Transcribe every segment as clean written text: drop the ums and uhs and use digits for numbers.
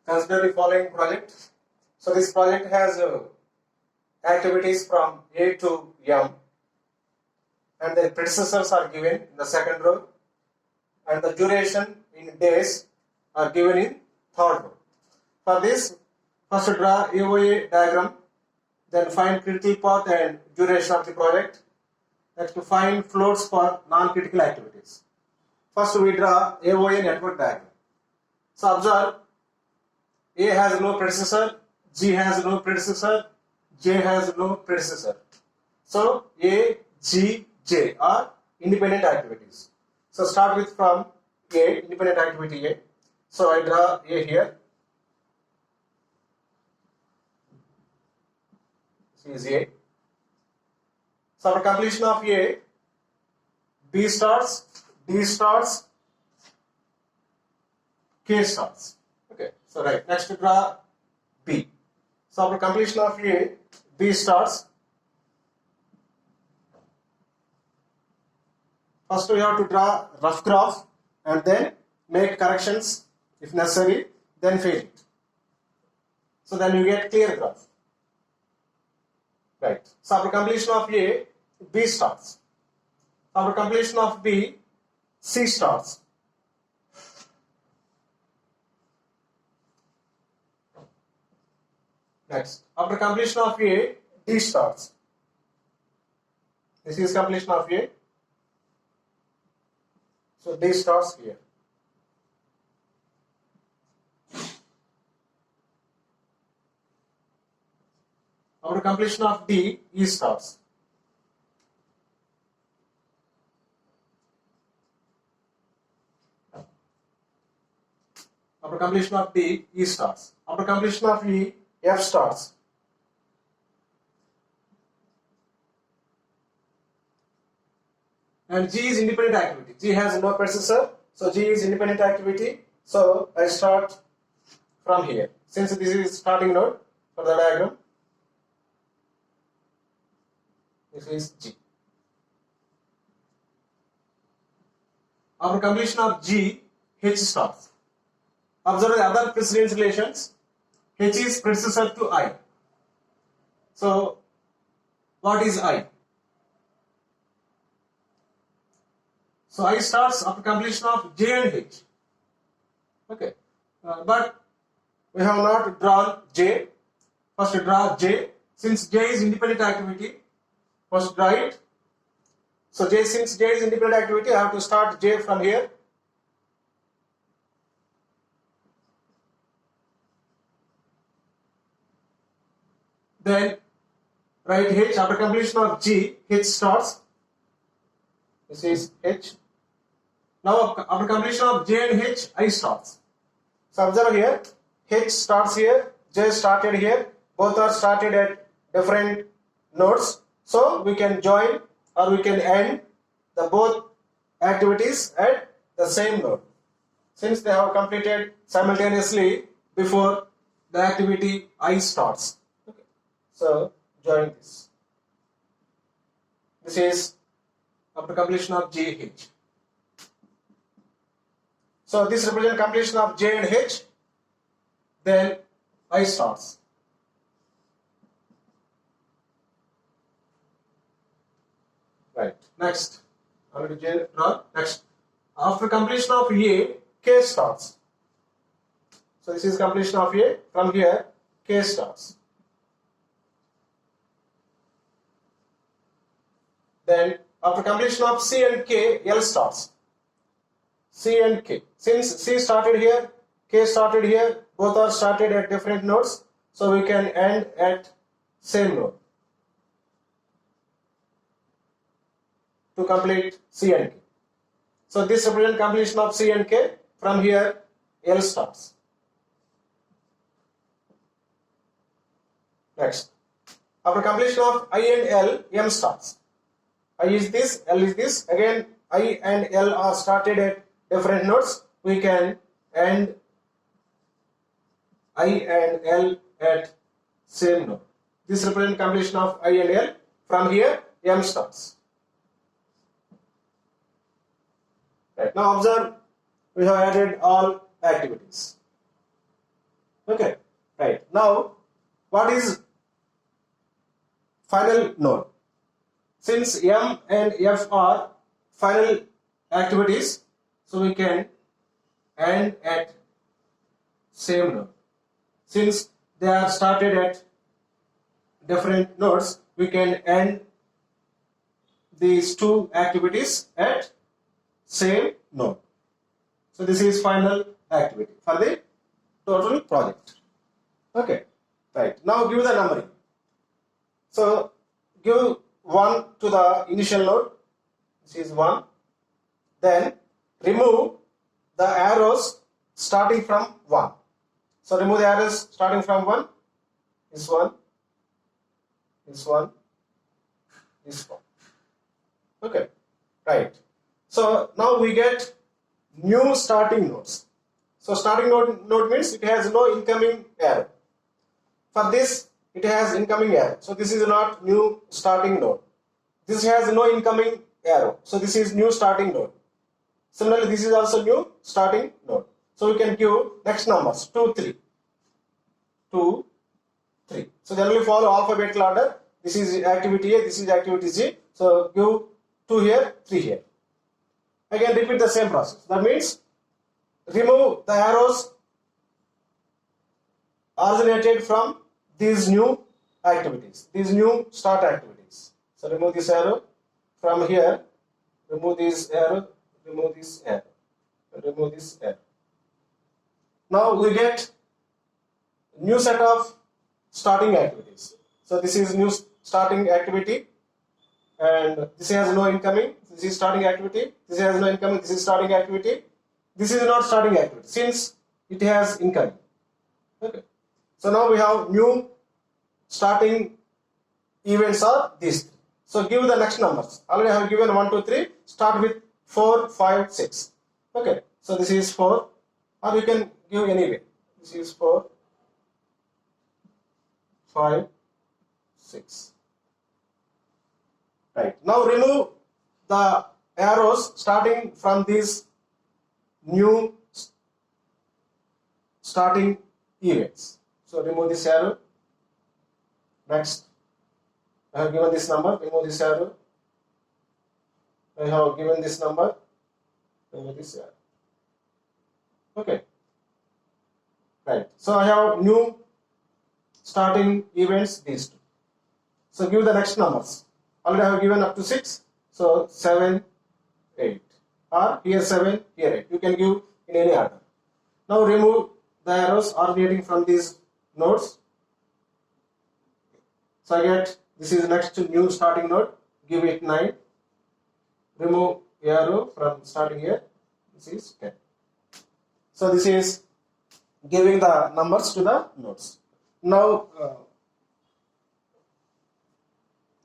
Consider the following project. So this project has activities from A to M, and the predecessors are given in the second row, and the duration in days are given in third row. For this, first draw AOA diagram, then find critical path and duration of the project. Next, to find floats for non-critical activities. First, we draw AOA network diagram. So observe, A has no predecessor, G has no predecessor, J has no predecessor. So A, G, J are independent activities. So start with from A, independent activity A. So I draw A here. This is A. So after completion of A, B starts, D starts, K starts. Okay, so right, next draw B. So after completion of A, B starts. First we have to draw rough graph and then make corrections if necessary, then fail it. So then you get clear graph. Right. So after completion of A, B starts. After completion of B, C starts. Next, after completion of A, D starts. This is completion of A. So D starts here. After completion of D, E starts. After completion of D, E starts. After completion of E, F starts. And G is independent activity. G has no predecessor, so G is independent activity. So I start from here. Since this is starting node for the diagram, this is G. After completion of G, H starts. Observe the other precedence relations. H is predecessor to I. So what is I? So I starts after completion of J and H. Okay, but we have not drawn J. First draw J. Since J is independent activity, first draw it. So since J is independent activity, I have to start J from here. Then write H. After completion of G, H starts. This is H. Now after completion of J and H, I starts. So observe here, H starts here, J started here. Both are started at different nodes. So we can join or we can end the both activities at the same node, since they have completed simultaneously before the activity I starts. Okay. So join this. This is after completion of J, H. So this represents completion of J and H. Then I starts. Right. Next. Already J draw. Next. After completion of A, K starts. So this is completion of A. From here, K starts. Then after completion of C and K, L starts. C and K. Since C started here, K started here, both are started at different nodes, so we can end at same node to complete C and K. So this represents completion of C and K. From here, L starts. Next. After completion of I and L, M starts. I is this, L is this. Again, I and L are started at different nodes. We can end I and L at same node. This represents completion of I and L. From here, M starts. Right. Now observe, we have added all activities. Okay, right. Now, what is final node? Since M and F are final activities, so we can end at same node. Since they are started at different nodes, we can end these two activities at same node. So this is final activity for the total project. Okay, right. Now give the numbering. So give 1 to the initial node. This is 1. Then remove the arrows starting from 1. So remove the arrows starting from 1. This one, this one, this one. Okay, right. So now we get new starting nodes. So starting node means it has no incoming arrow. For this, it has incoming arrow. So this is not new starting node. This has no incoming arrow. So this is new starting node. Similarly, this is also new starting node. So we can give next numbers 2, 3. 2, 3. So generally follow alphabetical order. This is activity A, this is activity Z. So give 2 here, 3 here. Again repeat the same process. That means remove the arrows originated from these new activities, these new start activities. So remove this arrow from here, remove this arrow, remove this arrow, remove this arrow. Now we get new set of starting activities. So this is new starting activity, and this has no incoming. This is starting activity. This has no incoming. This is starting activity. This is not starting activity since it has incoming. Okay. So now we have new starting events are these three. So give the next numbers. Already I have given 1, 2, 3. Start with 4, 5, 6. Okay. So this is 4, or you can give anyway. This is 4, 5, 6. Right. Now remove the arrows starting from these new starting events. So remove this arrow. Next, I have given this number. Remove this arrow. I have given this number. Remove this arrow. Okay. Right. So I have new starting events these two. So give the next numbers. Already I have given up to 6. So 7, 8. Or here 7, here 8. You can give in any order. Now remove the arrows originating from these nodes. So I get this is next to new starting node. Give it 9. Remove arrow from starting here. This is 10. So this is giving the numbers to the nodes. Now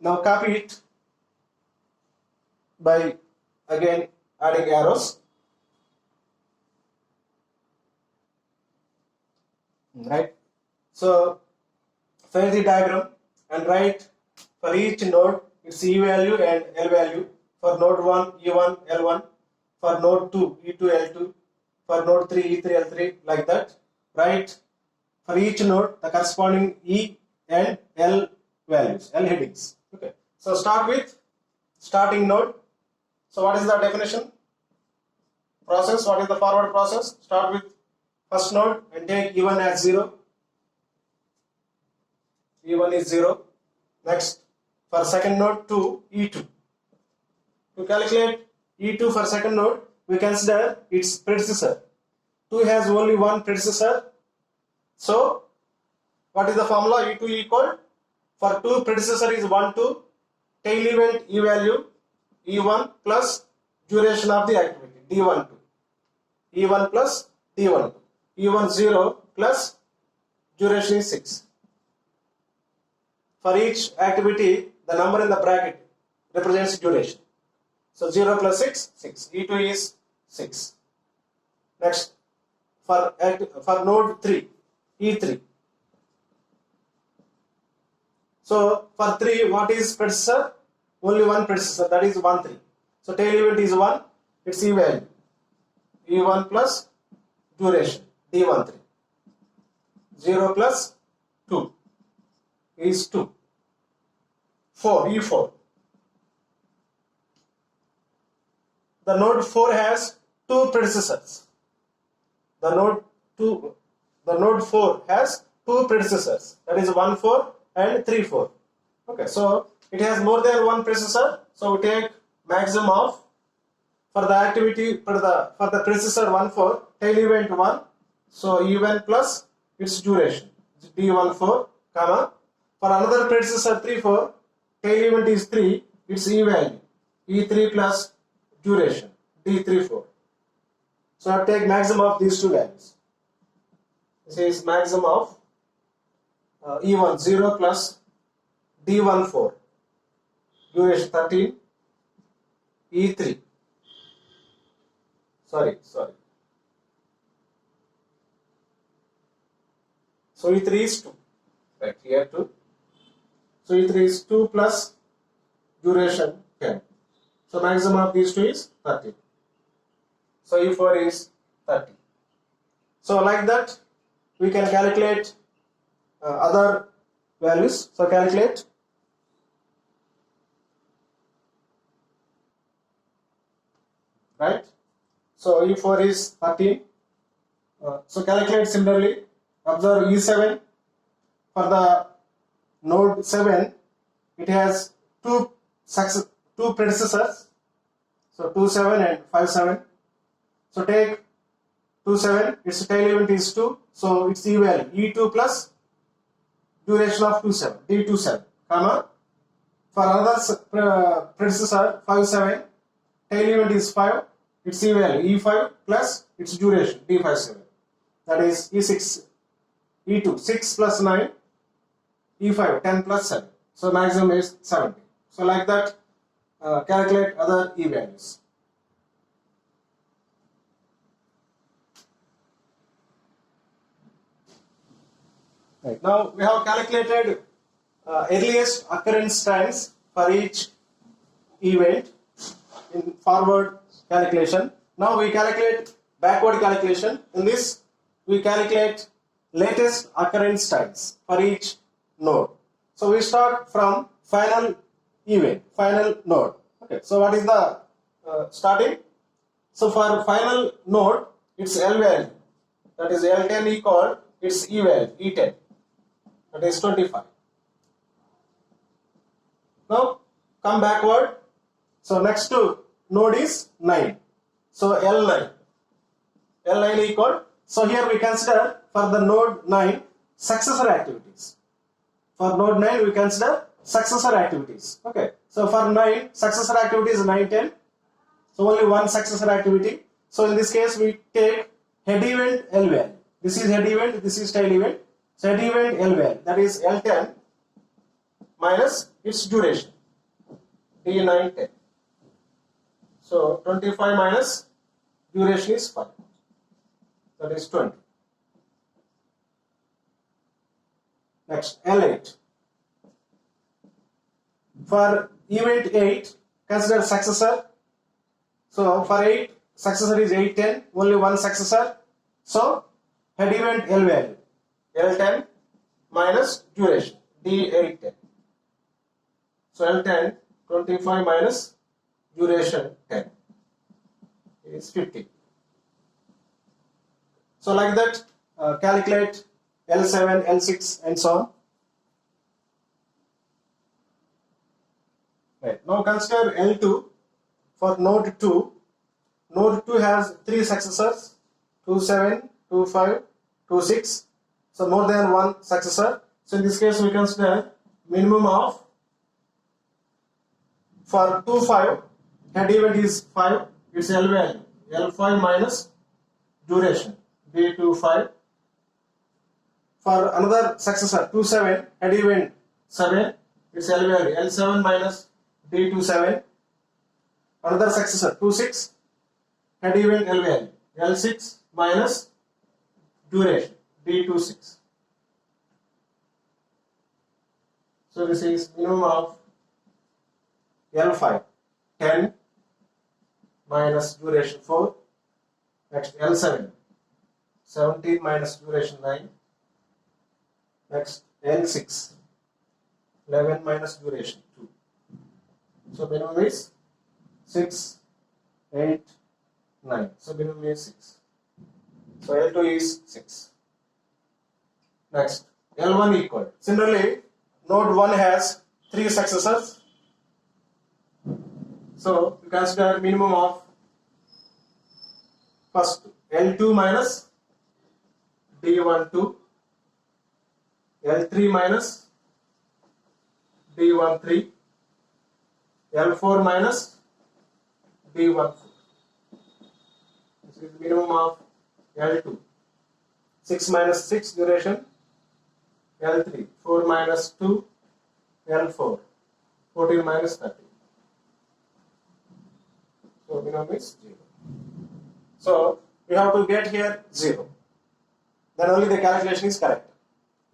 copy it by again adding arrows. Right. So fill the diagram and write for each node its E value and L value. For node 1 E1 L1, for node 2 E2 L2, for node 3 E3 L3, like that. Write for each node the corresponding E and L values, L headings. Okay. So start with starting node. So what is the definition? Process. What is the forward process? Start with first node and take E1 as 0. E1 is 0. Next, for second node to E2. To calculate E2 for second node, we consider its predecessor. 2 has only one predecessor. So, what is the formula? E2 equal, for 2 predecessor is 1, 2, tail event E value E1 plus duration of the activity D12. E1 plus D12. E1 0 plus duration is 6. For each activity, the number in the bracket represents duration. So 0 plus 6, 6. E2 is 6. Next, for node 3, E3. So for 3, what is predecessor? Only one predecessor, that is 1, 3. So tail event is 1, its E value. E1 plus duration, D13. 0 plus 2 is 2. 4, E4. The node 4 has two predecessors. The node 4 has two predecessors, that is 1 4 and 3 4. Okay, so it has more than one predecessor, so we take maximum of, for the activity for the predecessor 1 4, tail event 1, so E1 plus its duration D14, comma, for another predecessor 3 4, tail event is 3, its E value E3 plus duration D34. So I take maximum of these two values. This is maximum of E1 0 plus D14, duration 13, E3. Sorry. So E3 is 2. Right here 2. So E3 is 2 plus duration 10. So maximum of these two is 30. So E4 is 30. So like that we can calculate other values. So calculate. Right. So E4 is 13. So calculate similarly. Observe E7. For the node 7, it has two predecessors. So 2 7 and 5 7. So take 2 7. Its tail event is 2. So its E value E2 plus duration of 2 7 D27, comma. For another predecessor 5 7, tail event is 5. Its E value E5 plus its duration D57. That is E6 E2 6 plus 9, E5 10 plus 7. So maximum is 70. So like that calculate other E values. Right. Now we have calculated earliest occurrence times for each event in forward calculation. Now we calculate backward calculation. In this we calculate latest occurrence times for each node. So we start from final event, final node. Okay. So what is the starting? So for final node, its L value, that is L10 equal its E value E10, that is 25. Now come backward. So next to node is 9. So L9 equal. So here we consider for the node 9 successor activities. For node 9 we consider successor activities. Okay. So for 9 successor activities 9 10. So only one successor activity. So in this case we take head event L value. This is head event, this is tail event. So head event L value, that is L10 minus its duration D9 10. So 25 minus duration is 5. That is 20. Next, L8. For event 8, consider successor. So for 8, successor is 8 10, only one successor. So head event L value L10 minus duration D8 10. So L10 25 minus duration 10 is 50. So like that calculate L7, L6 and so on. Right. Now consider L2 for node 2. Node 2 has 3 successors, 2 7, 2 5, 2 6. So more than one successor. So in this case we consider minimum of, for 2 5, head event is 5, its L value L5 minus duration D25. For another successor 2 7, head event 7, its L value L7 minus D27. Another successor 2 6, head event L value L6 minus duration D26. So this is minimum of L5 10 minus duration 4. Next L7 17 minus duration 9. Next L6, 11 minus duration 2. So minimum is 6, 8, 9. So minimum is 6. So L2 is 6. Next L1 equal. Similarly, node 1 has 3 successors. So you consider minimum of first L2 minus D12, L3 minus D13, L4 minus D14. This is minimum of L2. 6 minus 6 duration, L3, 4 minus 2, L4, 14 minus 30. So minimum is 0. So we have to get here 0. Then only the calculation is correct.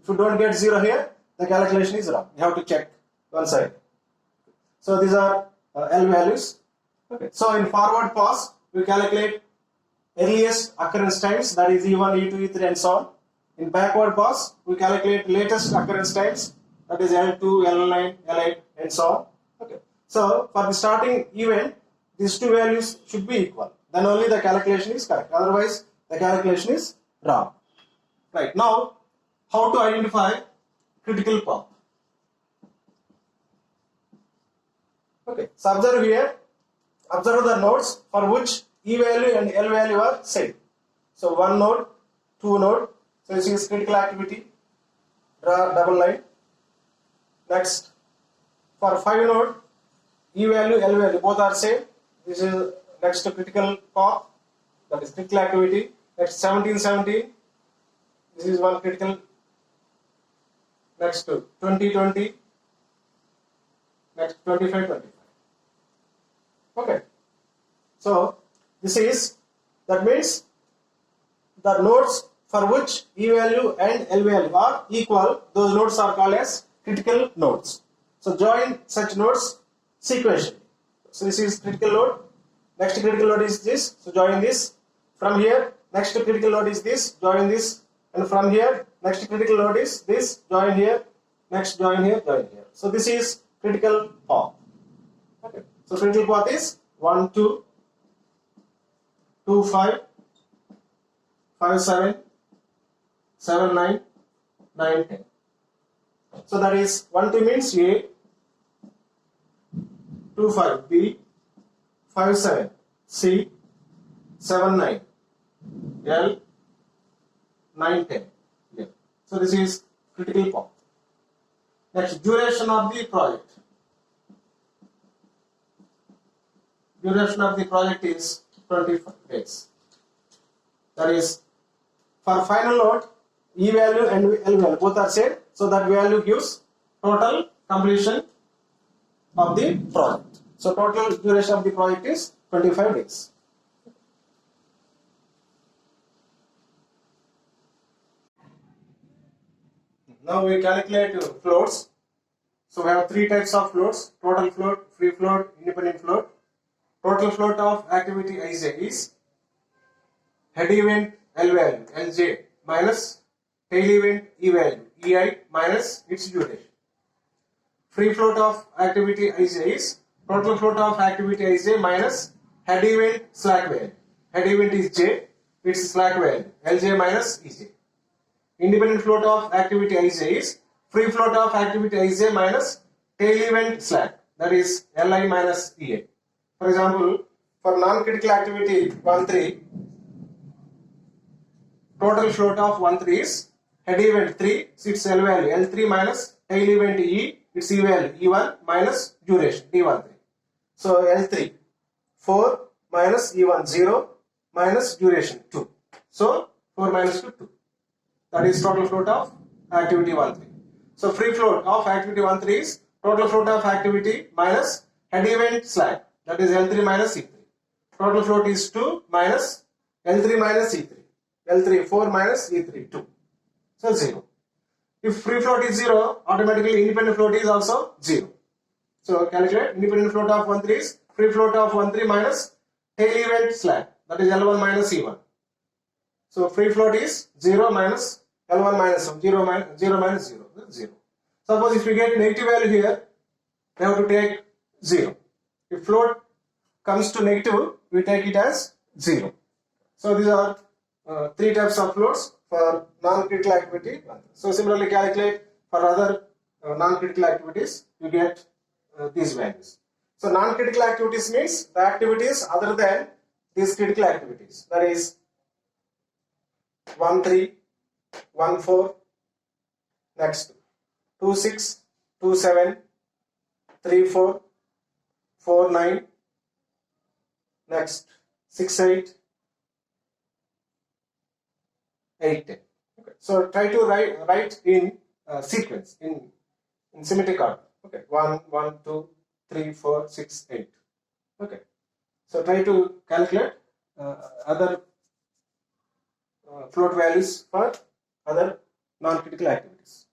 If you don't get 0 here, the calculation is wrong. You have to check one side. So these are L values. Okay. So in forward pass, we calculate earliest occurrence times, that is E1, E2, E3 and so on. In backward pass, we calculate latest occurrence times, that is L2, L9, L8 and so on. Okay. So for the starting event, these two values should be equal. Then only the calculation is correct. Otherwise, the calculation is wrong. Right. Now, how to identify critical path? Okay. So observe here. Observe the nodes for which E value and L value are same. So one node, two node. So this is critical activity. Draw double line. Next, for 5 node, E value, L value both are same. This is next to critical path, that is critical activity. Next 17, 17. This is one critical. Next to 20, 20. Next 25, 25. Okay. So this is, that means the nodes for which E value and L value are equal, those nodes are called as critical nodes. So join such nodes sequentially. So this is critical node. Next critical node is this. So join this. From here, next critical node is this. Join this. And from here, next critical node is this. Join here. Next join here. Join here. So this is critical path. Okay. So critical path is 1, 2, 2, 5, 5, 7, 7, 9, 9, 10. So that is 1, 2 means A, 2, 5 B, 5, 7 C, 7, 9 L, 9, 10. Yeah. So this is critical path. Next, duration of the project. Duration of the project is 25 days. That is, for final node, E value and L value both are same. So that value gives total completion of the project. So total duration of the project is 25 days. Now we calculate floats. So we have 3 types of floats: total float, free float, independent float. Total float of activity Ij is head event L value Lj minus tail event E value Ei minus its duration. Free float of activity Ij is total float of activity Ij minus head event slack value. Head event is J, its slack value Lj minus Ej. Independent float of activity Ij is free float of activity Ij minus tail event slack, that is Li minus Ea. For example, for non-critical activity 1-3, total float of 1-3 is head event 3, its L value L3 minus tail event E, its E value E1 minus duration D13. So L3 4 minus E1 0 minus duration 2. So 4 minus 2 2. That is total float of activity 1-3. So free float of activity 1-3 is total float of activity minus head event slack, that is L3 minus E3. Total float is 2 minus L3 minus E3. L3 4 minus E3 2. So 0. If free float is 0, automatically independent float is also 0. So calculate independent float of 1-3 is free float of 1-3 minus tail event slack, that is L1 minus E1. So free float is 0 minus L1 minus 1, 0 minus 0 minus 0, 0. Suppose if we get negative value here, we have to take 0. If float comes to negative, we take it as 0. So these are three types of floats for non-critical activity. So similarly calculate for other non-critical activities, you get these values. So non-critical activities means the activities other than these critical activities. That is 1, 3, 1, 4, next 2, 6, 2, 7, 3, 4, 4, 9, next 6, 8, 8, 10. Okay. So try to write in sequence, in symmetric order. Okay, 1, 1, 2, 3, 4, 6, 8. Okay. So try to calculate other float values for other non-critical activities.